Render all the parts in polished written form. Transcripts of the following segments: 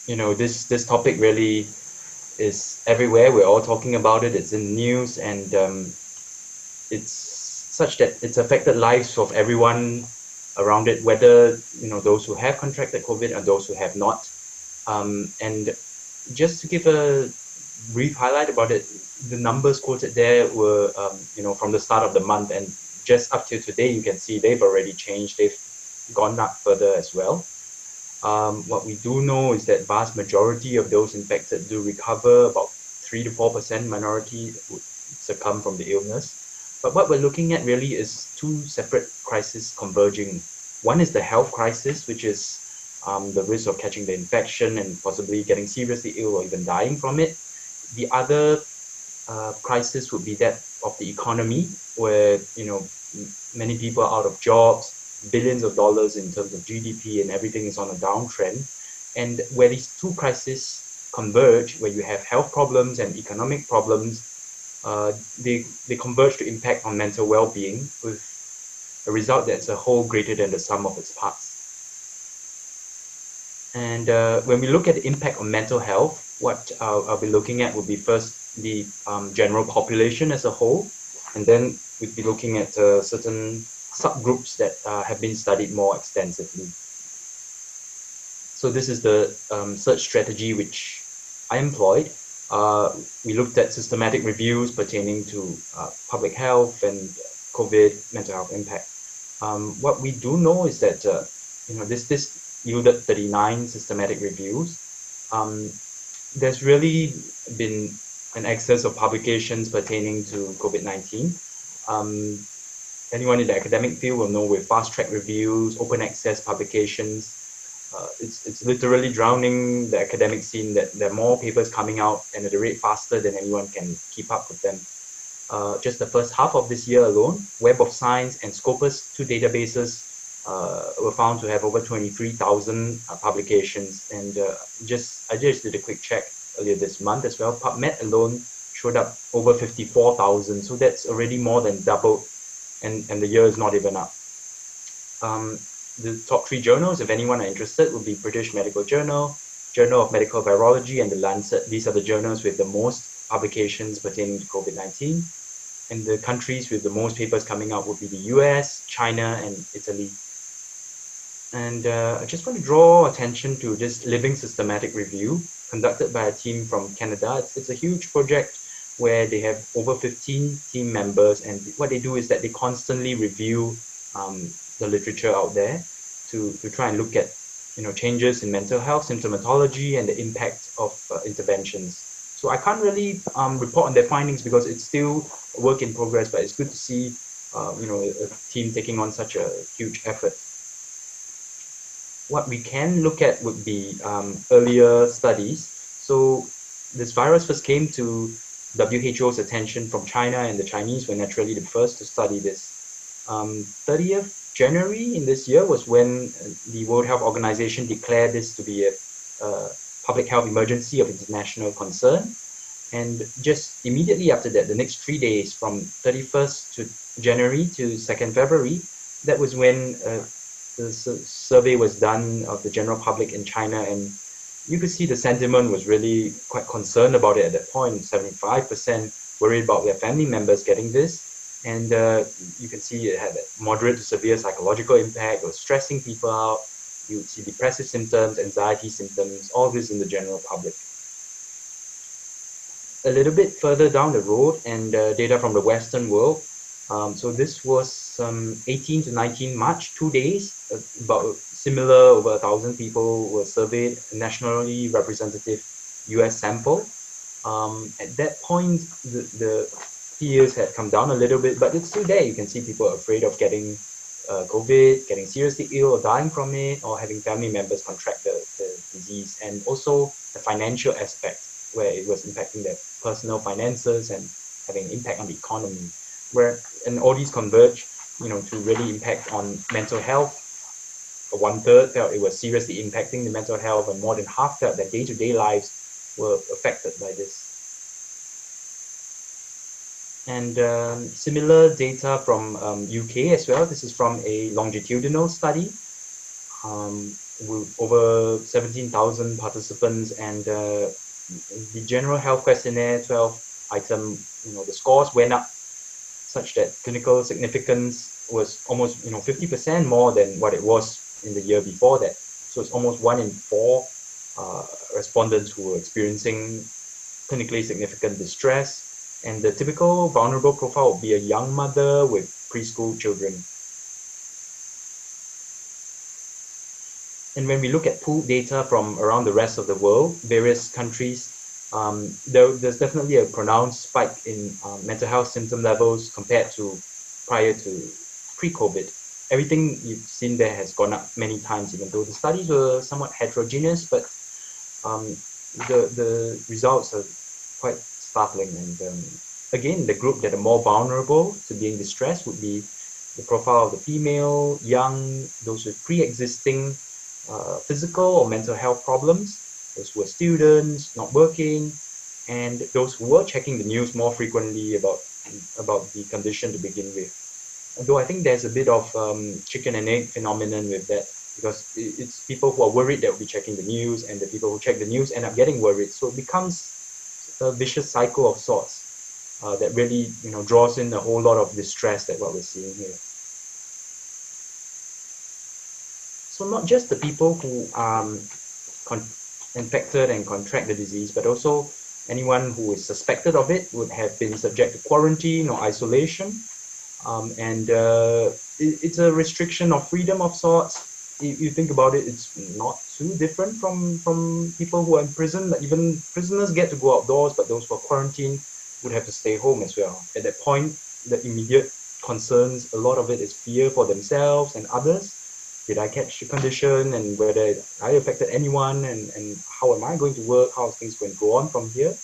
this topic really is everywhere. We're all talking about it. It's in the news, and it's such that it's affected lives of everyone around it, whether those who have contracted COVID and those who have not. And just to give a brief highlight about it, the numbers quoted there were from the start of the month, and just up to today, you can see they've already changed. They've gone up further as well. What we do know is that vast majority of those infected do recover. About 3 to 4% minority would succumb from the illness. But what we're looking at really is two separate crises converging. One is the health crisis, which is the risk of catching the infection and possibly getting seriously ill or even dying from it. The other crisis would be that of the economy, where many people are out of jobs, billions of dollars in terms of GDP, and everything is on a downtrend. And where these two crises converge, where you have health problems and economic problems, they converge to impact on mental well-being, with a result that's a whole greater than the sum of its parts. And when we look at the impact on mental health, what I'll be looking at would be first the general population as a whole, and then we'd be looking at certain subgroups that have been studied more extensively. So this is the search strategy which I employed. We looked at systematic reviews pertaining to public health and COVID mental health impact. What we do know is that this yielded 39 systematic reviews. There's really been an excess of publications pertaining to COVID-19. Anyone in the academic field will know, with fast-track reviews, open access publications, it's literally drowning the academic scene, that there are more papers coming out and at a rate faster than anyone can keep up with them. Just the first half of this year alone, Web of Science and Scopus, two databases, were found to have over 23,000 publications. And I just did a quick check earlier this month as well. PubMed alone showed up over 54,000. So that's already more than doubled, and the year is not even up. The top three journals, if anyone are interested, would be British Medical Journal, Journal of Medical Virology, and The Lancet. These are the journals with the most publications pertaining to COVID-19. And the countries with the most papers coming out would be the US, China, and Italy. And I just want to draw attention to this living systematic review conducted by a team from Canada. It's a huge project where they have over 15 team members, and what they do is that they constantly review the literature out there to try and look at changes in mental health symptomatology and the impact of interventions. So I can't really report on their findings because it's still a work in progress, but it's good to see a team taking on such a huge effort. What we can look at would be earlier studies. So this virus first came to WHO's attention from China, and the Chinese were naturally the first to study this. 30th January in this year was when the World Health Organization declared this to be a public health emergency of international concern. And just immediately after that, the next 3 days, from 31st to January to 2nd February, that was when the survey was done of the general public in China, and you could see the sentiment was really quite concerned about it at that point. 75% worried about their family members getting this, and you can see it had a moderate to severe psychological impact. It was stressing people out. You would see depressive symptoms, anxiety symptoms, all this in the general public. A little bit further down the road, and data from the Western world. So this was 18 to 19 March, 2 days, about similar, over 1,000 people were surveyed, a nationally representative US sample. At that point, the fears had come down a little bit, but it's still there. You can see people are afraid of getting COVID, getting seriously ill or dying from it, or having family members contract the disease, and also the financial aspect, where it was impacting their personal finances and having an impact on the economy. And all these converge, to really impact on mental health. 1/3 felt it was seriously impacting the mental health, and more than half felt that day-to-day lives were affected by this. And similar data from UK as well. This is from a longitudinal study. with over 17,000 participants, and the general health questionnaire, 12 item, the scores went up such that clinical significance was almost 50% more than what it was in the year before that. So it's almost 1 in 4 respondents who were experiencing clinically significant distress, and the typical vulnerable profile would be a young mother with preschool children. And when we look at pooled data from around the rest of the world, various countries, there's definitely a pronounced spike in mental health symptom levels compared to prior to pre-COVID. Everything you've seen there has gone up many times, even though the studies were somewhat heterogeneous, but the results are quite startling. And again, the group that are more vulnerable to being distressed would be the profile of the female, young, those with pre-existing physical or mental health problems, those who are students, not working, and those who were checking the news more frequently about the condition to begin with. Though I think there's a bit of chicken and egg phenomenon with that, because it's people who are worried that will be checking the news, and the people who check the news end up getting worried. So it becomes a vicious cycle of sorts that really draws in a whole lot of distress that what we're seeing here. So not just the people who are infected and contract the disease, but also anyone who is suspected of it would have been subject to quarantine or isolation. And it's a restriction of freedom of sorts. If you think about it, it's not too different from people who are in prison. Even prisoners get to go outdoors, but those who are quarantined would have to stay home as well. At that point, the immediate concerns, a lot of it is fear for themselves and others. Did I catch the condition, and whether I affected anyone, and how am I going to work? How are things going to go on from here?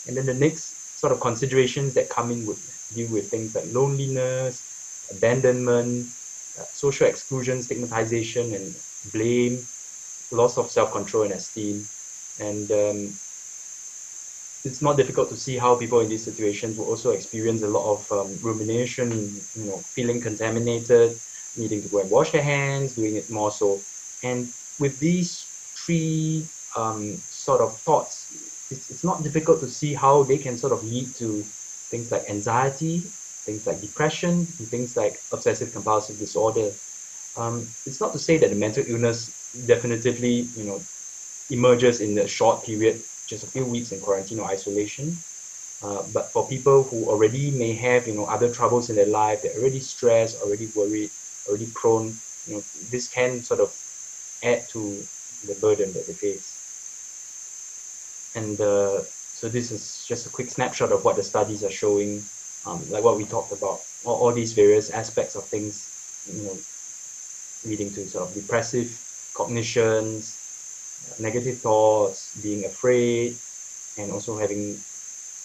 And then the next sort of considerations that come in would deal with things like loneliness, abandonment, social exclusion, stigmatization, and blame, loss of self-control and esteem. And it's not difficult to see how people in these situations will also experience a lot of rumination, feeling contaminated, needing to go and wash their hands, doing it more so. And with these three sort of thoughts, it's not difficult to see how they can sort of lead to things like anxiety, things like depression, and things like obsessive compulsive disorder. It's not to say that the mental illness definitively, emerges in a short period, just a few weeks in quarantine or isolation. But for people who already may have, other troubles in their life, they're already stressed, already worried, already prone, this can sort of add to the burden that they face. And so this is just a quick snapshot of what the studies are showing, like what we talked about, all these various aspects of things, leading to sort of depressive cognitions, negative thoughts, being afraid, and also having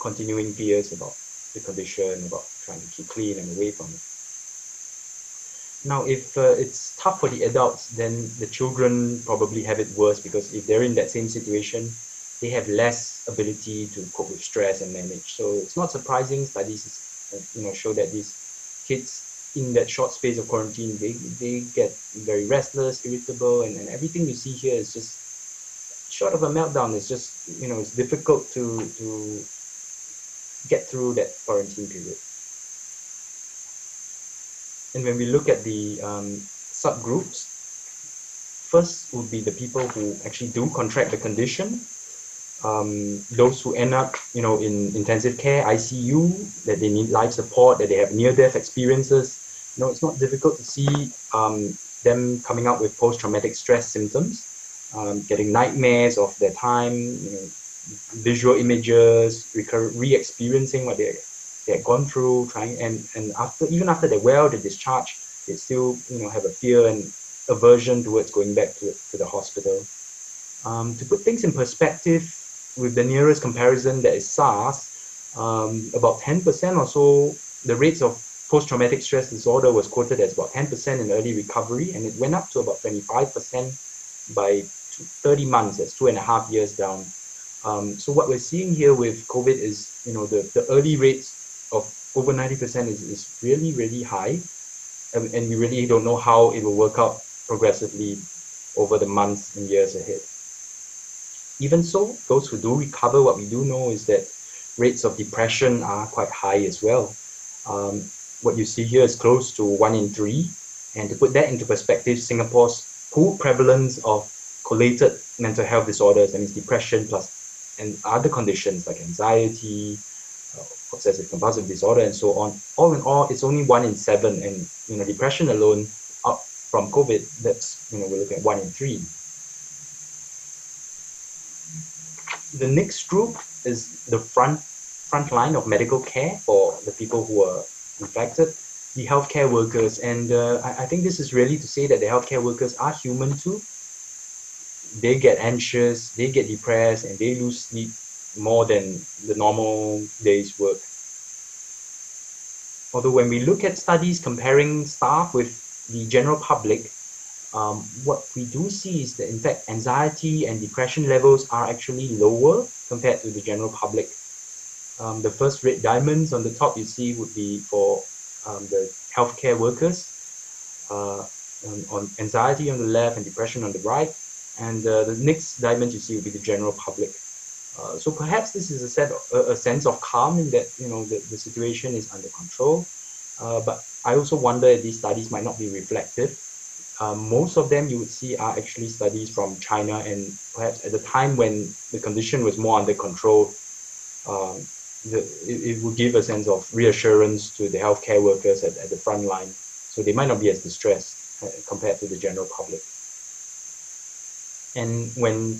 continuing fears about the condition, about trying to keep clean and away from it. Now, if it's tough for the adults, then the children probably have it worse, because if they're in that same situation, they have less ability to cope with stress and manage. So it's not surprising. Studies show that these kids in that short space of quarantine, they get very restless, irritable, and everything you see here is just short of a meltdown. It's just it's difficult to get through that quarantine period. And when we look at the subgroups, first would be the people who actually do contract the condition. Those who end up, in intensive care, ICU, that they need life support, that they have near-death experiences. It's not difficult to see them coming out with post-traumatic stress symptoms, getting nightmares of their time, visual images, re-experiencing what they had gone through, trying, and even after they're well, they discharge, they still have a fear and aversion towards going back to the hospital. To put things in perspective, with the nearest comparison, that is SARS, about 10% or so, the rates of post-traumatic stress disorder was quoted as about 10% in early recovery, and it went up to about 25% by 30 months, that's 2.5 years down. So what we're seeing here with COVID is, the early rates of over 90% is really, really high, and we really don't know how it will work out progressively over the months and years ahead. Even so, those who do recover, what we do know is that rates of depression are quite high as well. What you see here is close to 1 in 3. And to put that into perspective, Singapore's pool prevalence of collated mental health disorders, that means depression plus and other conditions like anxiety, obsessive compulsive disorder, and so on. All in all, it's only 1 in 7, and depression alone, up from COVID, that's we're looking at 1 in 3. The next group is the front line of medical care for the people who are infected, the healthcare workers, and I think this is really to say that the healthcare workers are human too. They get anxious, they get depressed, and they lose sleep more than the normal day's work. Although when we look at studies comparing staff with the general public, what we do see is that in fact anxiety and depression levels are actually lower compared to the general public. The first red diamonds on the top you see would be for the healthcare workers, on anxiety on the left and depression on the right, and the next diamond you see would be the general public. So perhaps this is a sense of calm in that the situation is under control, but I also wonder if these studies might not be reflective. Most of them you would see are actually studies from China, and perhaps at the time when the condition was more under control, it would give a sense of reassurance to the healthcare workers at the front line, so they might not be as distressed compared to the general public. And when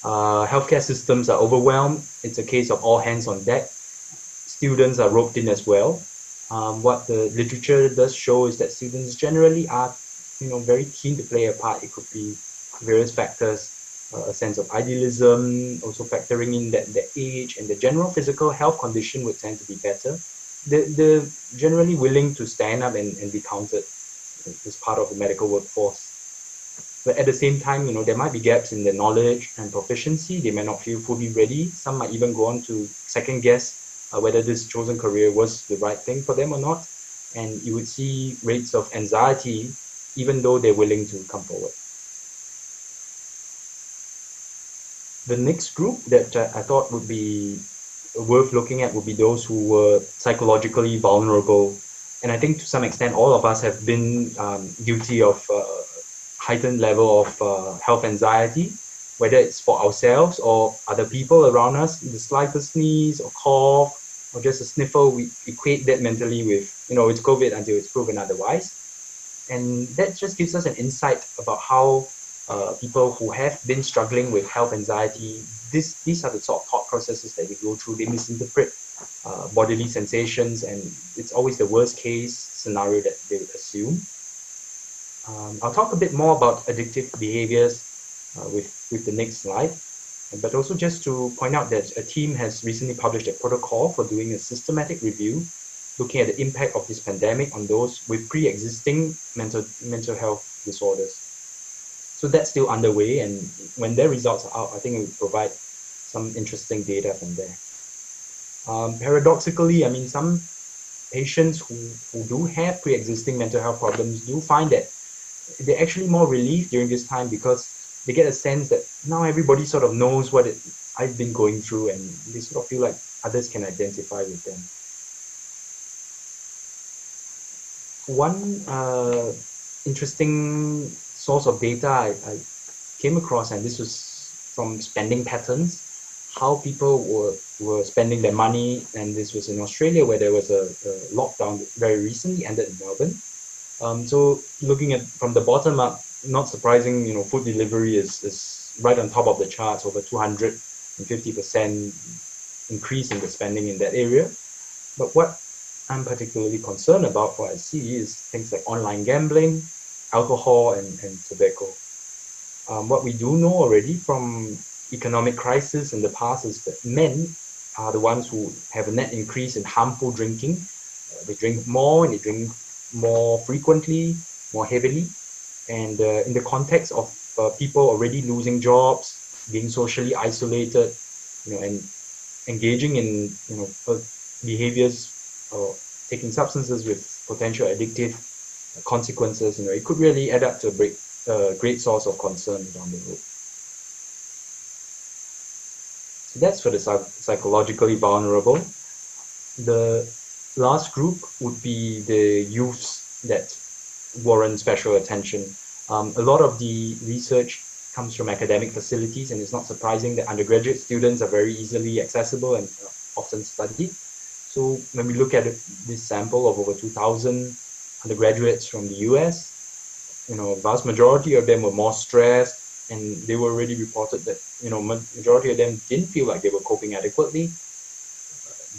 healthcare systems are overwhelmed, it's a case of all hands on deck. Students are roped in as well. What the literature does show is that students generally are very keen to play a part. It could be various factors, a sense of idealism, also factoring in that their age and the general physical health condition would tend to be better. They're generally willing to stand up and be counted as part of the medical workforce. But at the same time, there might be gaps in their knowledge and proficiency. They might not feel fully ready. Some might even go on to second guess whether this chosen career was the right thing for them or not. And you would see rates of anxiety even though they're willing to come forward. The next group that I thought would be worth looking at would be those who were psychologically vulnerable. And I think to some extent, all of us have been guilty of heightened level of health anxiety, whether it's for ourselves or other people around us. The slightest sneeze or cough or just a sniffle, we equate that mentally with, it's COVID until it's proven otherwise. And that just gives us an insight about how people who have been struggling with health anxiety, these are the sort of thought processes that they go through. They misinterpret bodily sensations, and it's always the worst case scenario that they would assume. I'll talk a bit more about addictive behaviors with the next slide, but also just to point out that a team has recently published a protocol for doing a systematic review looking at the impact of this pandemic on those with pre-existing mental health disorders. So that's still underway, and when their results are out, I think it will provide some interesting data from there. Paradoxically, some patients who do have pre-existing mental health problems do find that they're actually more relieved during this time because they get a sense that now everybody sort of knows what I've been going through, and they sort of feel like others can identify with them. One interesting source of data I came across, and this was from spending patterns, how people were spending their money, and this was in Australia where there was a lockdown that very recently ended in Melbourne. So looking at from the bottom up, not surprising, food delivery is right on top of the charts, over 250% increase in the spending in that area. But what I'm particularly concerned about, what I see, is things like online gambling, alcohol, and tobacco. What we do know already from economic crisis in the past is that men are the ones who have a net increase in harmful drinking. They drink more and they drink more frequently, more heavily. And in the context of people already losing jobs, being socially isolated, and engaging in behaviors or taking substances with potential addictive consequences, it could really add up to a a great source of concern down the road. So that's for the psychologically vulnerable. The last group would be the youths that warrant special attention. A lot of the research comes from academic facilities, and it's not surprising that undergraduate students are very easily accessible and often studied. So when we look at this sample of over 2,000 undergraduates from the US, vast majority of them were more stressed, and they were already reported that, majority of them didn't feel like they were coping adequately.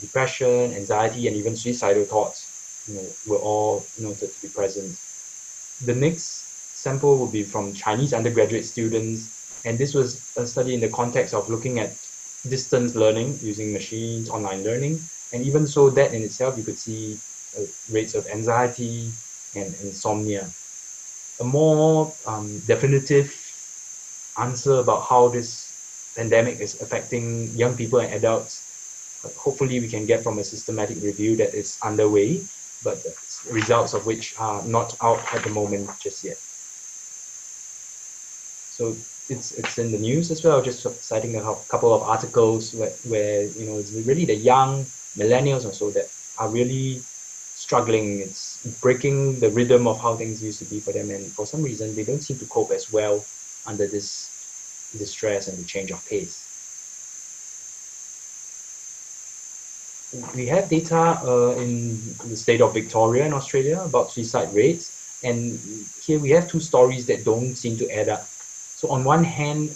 Depression, anxiety, and even suicidal thoughts, were all noted to be present. The next sample will be from Chinese undergraduate students, and this was a study in the context of looking at distance learning using machines, online learning, and even so, that in itself, you could see rates of anxiety and insomnia. A more definitive answer about how this pandemic is affecting young people and adults, hopefully we can get from a systematic review that is underway, but the results of which are not out at the moment just yet. So it's in the news as well, just citing a couple of articles where it's really the young millennials or so that are really struggling. It's breaking the rhythm of how things used to be for them, and for some reason they don't seem to cope as well under this stress and the change of pace. We have data in the state of Victoria in Australia about suicide rates, and here we have two stories that don't seem to add up. So on one hand,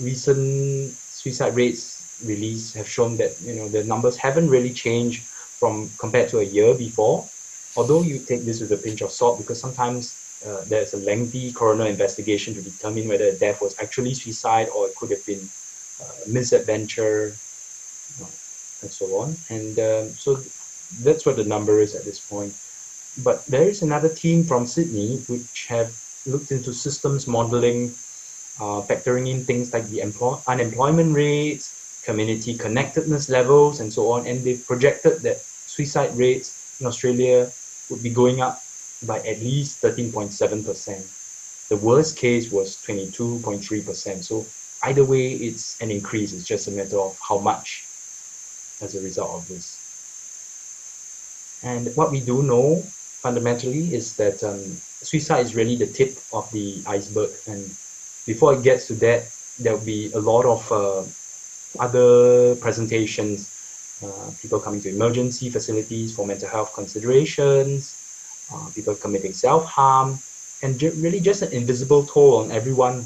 recent suicide rates released have shown that the numbers haven't really changed from compared to a year before, although you take this with a pinch of salt, because sometimes there's a lengthy coroner investigation to determine whether a death was actually suicide or it could have been misadventure, and so on. And so that's what the number is at this point. But there is another team from Sydney which have looked into systems modeling, factoring in things like the unemployment rates, community connectedness levels, and so on. And they've projected that suicide rates in Australia would be going up by at least 13.7%. The worst case was 22.3%. So either way, it's an increase. It's just a matter of how much as a result of this. And what we do know fundamentally is that suicide is really the tip of the iceberg, and before it gets to that, there'll be a lot of other presentations, people coming to emergency facilities for mental health considerations, people committing self-harm, and really just an invisible toll on everyone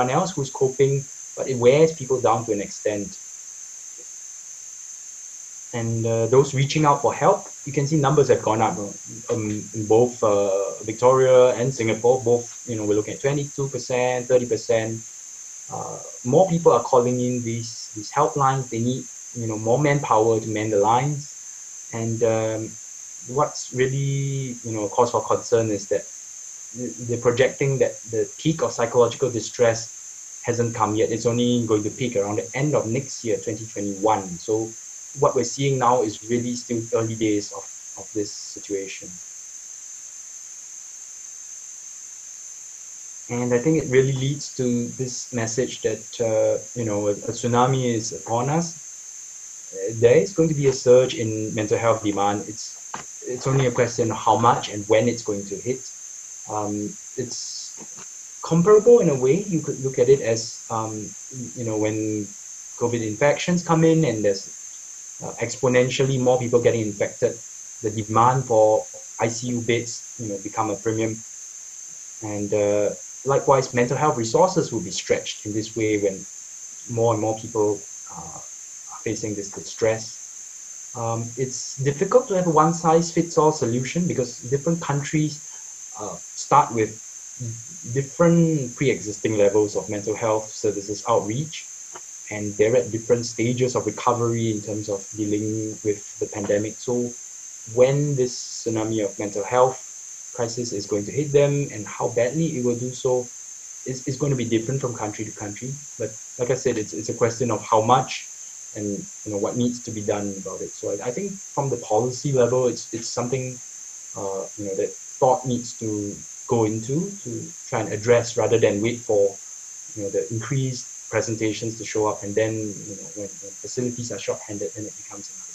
else who's coping, but it wears people down to an extent. And those reaching out for help, you can see numbers have gone up in both Victoria and Singapore. Both, we're looking at 22%, 30%. More people are calling in these helplines. They need, more manpower to man the lines. And what's really, a cause for concern is that they're projecting that the peak of psychological distress hasn't come yet. It's only going to peak around the end of next year, 2021. So what we're seeing now is really still early days of this situation. And I think it really leads to this message that, a tsunami is upon us. There is going to be a surge in mental health demand. It's only a question of how much and when it's going to hit. It's comparable in a way. You could look at it as, when COVID infections come in and there's exponentially more people getting infected, the demand for ICU beds, become a premium. And likewise, mental health resources will be stretched in this way when more and more people are facing this distress. It's difficult to have a one-size-fits-all solution because different countries start with different pre-existing levels of mental health services outreach, and they're at different stages of recovery in terms of dealing with the pandemic. So when this tsunami of mental health crisis is going to hit them and how badly it will do so is going to be different from country to country. But like I said, it's a question of how much and what needs to be done about it. So I think from the policy level, it's something that thought needs to go into to try and address, rather than wait for the increased presentations to show up, and then when facilities are short-handed, then it becomes another